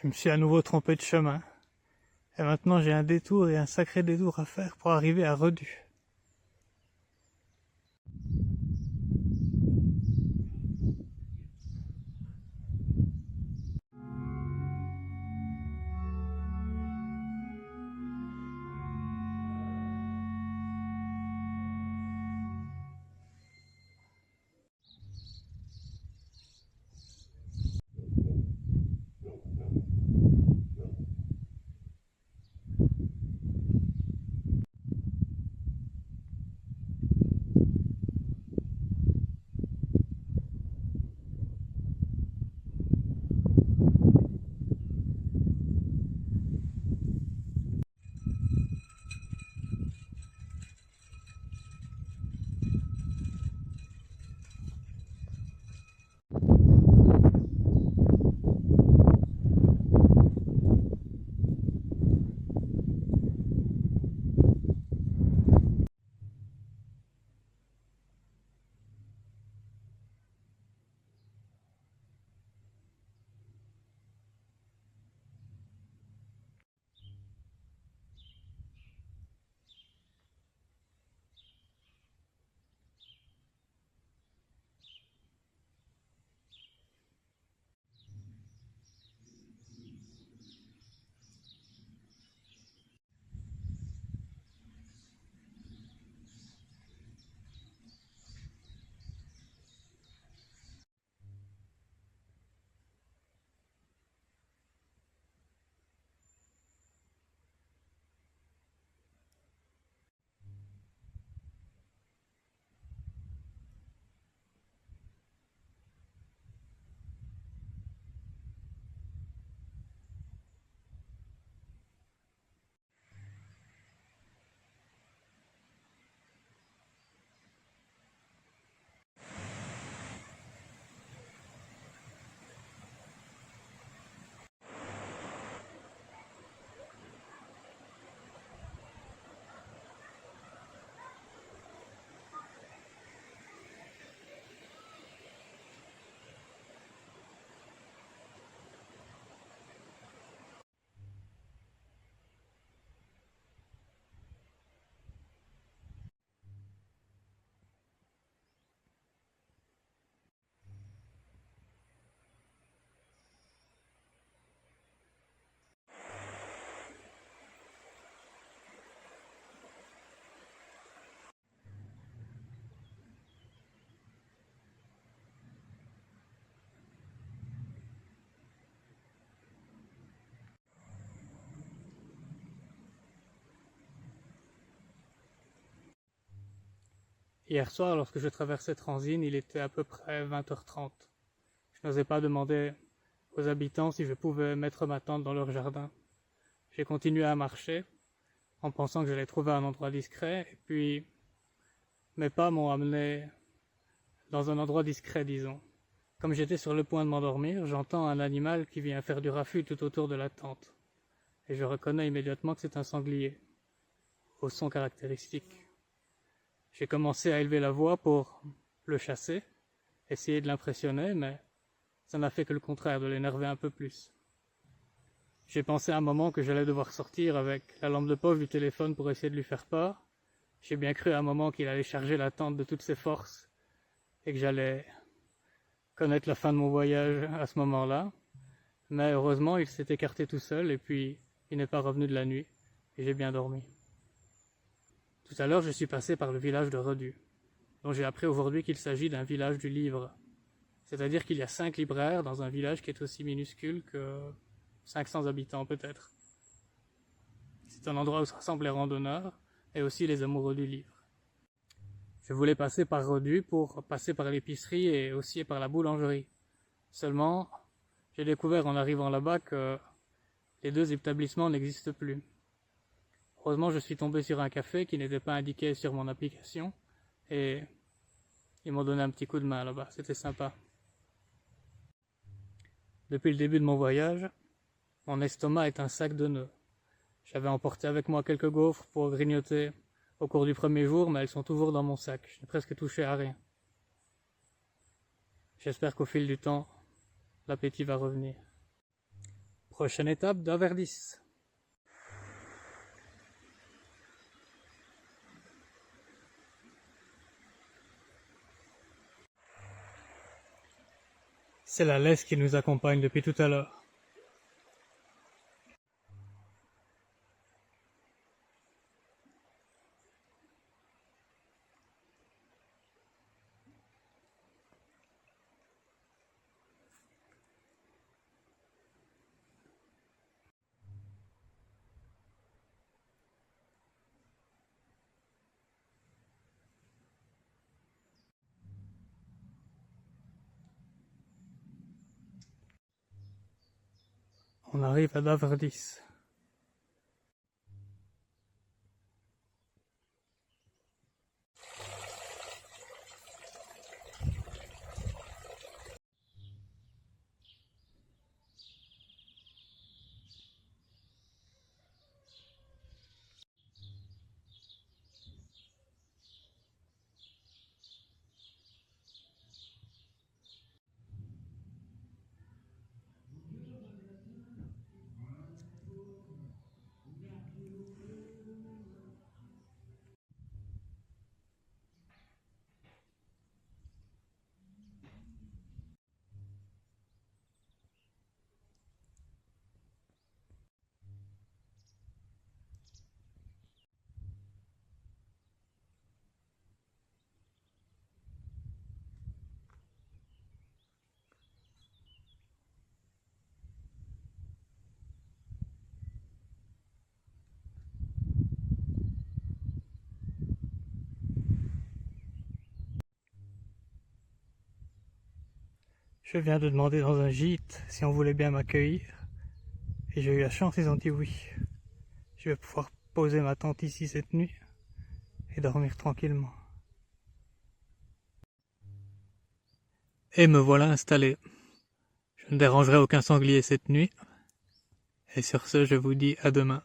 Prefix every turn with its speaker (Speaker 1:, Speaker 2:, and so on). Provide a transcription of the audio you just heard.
Speaker 1: Je me suis à nouveau trompé de chemin. Et maintenant j'ai un détour et un sacré détour à faire pour arriver à Redus. Hier soir, lorsque je traversais Transine, il était à peu près 20h30. Je n'osais pas demander aux habitants si je pouvais mettre ma tente dans leur jardin. J'ai continué à marcher, en pensant que j'allais trouver un endroit discret, et puis mes pas m'ont amené dans un endroit discret, disons. Comme j'étais sur le point de m'endormir, j'entends un animal qui vient faire du raffut tout autour de la tente. Et je reconnais immédiatement que c'est un sanglier, au son caractéristique. J'ai commencé à élever la voix pour le chasser, essayer de l'impressionner, mais ça n'a fait que le contraire, de l'énerver un peu plus. J'ai pensé à un moment que j'allais devoir sortir avec la lampe de poche du téléphone pour essayer de lui faire peur. J'ai bien cru à un moment qu'il allait charger la tente de toutes ses forces et que j'allais connaître la fin de mon voyage à ce moment-là. Mais heureusement, il s'est écarté tout seul et puis il n'est pas revenu de la nuit et j'ai bien dormi. Tout à l'heure, je suis passé par le village de Redus, dont j'ai appris aujourd'hui qu'il s'agit d'un village du livre. C'est-à-dire qu'il y a 5 libraires dans un village qui est aussi minuscule que 500 habitants peut-être. C'est un endroit où se rassemblent les randonneurs et aussi les amoureux du livre. Je voulais passer par Redus pour passer par l'épicerie et aussi par la boulangerie. Seulement, j'ai découvert en arrivant là-bas que les deux établissements n'existent plus. Heureusement, je suis tombé sur un café qui n'était pas indiqué sur mon application et ils m'ont donné un petit coup de main là-bas, c'était sympa. Depuis le début de mon voyage, mon estomac est un sac de nœuds. J'avais emporté avec moi quelques gaufres pour grignoter au cours du premier jour, mais elles sont toujours dans mon sac, je n'ai presque touché à rien. J'espère qu'au fil du temps, l'appétit va revenir. Prochaine étape, d'Averdis. C'est la laisse qui nous accompagne depuis tout à l'heure. On arrive à Daverdis. Je viens de demander dans un gîte si on voulait bien m'accueillir et j'ai eu la chance, ils ont dit oui. Je vais pouvoir poser ma tente ici cette nuit et dormir tranquillement. Et me voilà installé. Je ne dérangerai aucun sanglier cette nuit. Et sur ce, je vous dis à demain.